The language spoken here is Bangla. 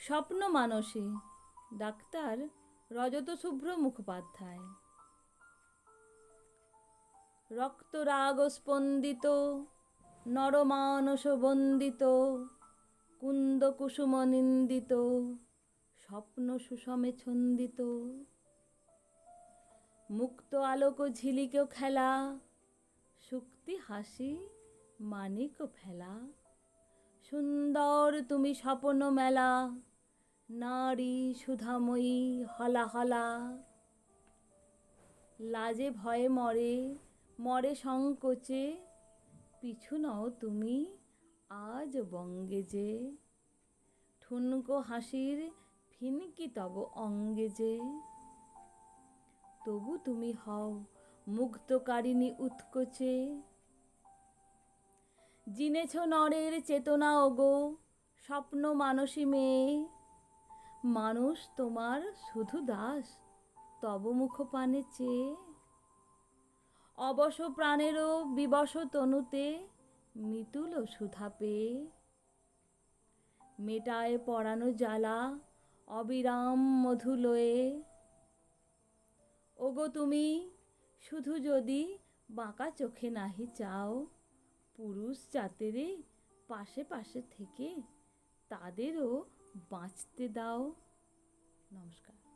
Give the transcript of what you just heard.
স্বপ্ন মানসী, ডাক্তার রজত শুভ্র মুখোপাধ্যায়। রক্তরাগ স্পন্দিত নরমানস বন্দিত কুন্দ কুসুম নিন্দিত স্বপ্ন সুষমে ছন্দিত। মুক্ত আলোক ঝিলিক খেলা শুক্তি হাসি মানিক ফেলা। সুন্দর তুমি স্বপ্ন মেলা নারী সুধাময়ী হলা হলা। লাজে ভয়ে মরে মরে সংকোচে পিছু নও তুমি আজ বঙ্গে যে। ঠুনকো হাসির ফিনকি তব অঙ্গে যে। তবু তুমি হও মুগ্ধকারিণী উৎকোচে। জিনেছ নরের চেতনা ওগো স্বপ্ন মানসী মেয়ে। মানুষ তোমার শুধু দাস তব মুখ পানে চেয়ে। অবশ প্রাণেরও বিবশ তনুতে মিতুল সুধা পেয়ে। মেটায় পরানো জ্বালা অবিরাম মধু লয়ে। ওগো তুমি শুধু যদি বাঁকা চোখে নাহি চাও, পুরুষ জাতেরে পাশে পাশে থেকে তাদেরও বাঁচতে দাও। নমস্কার।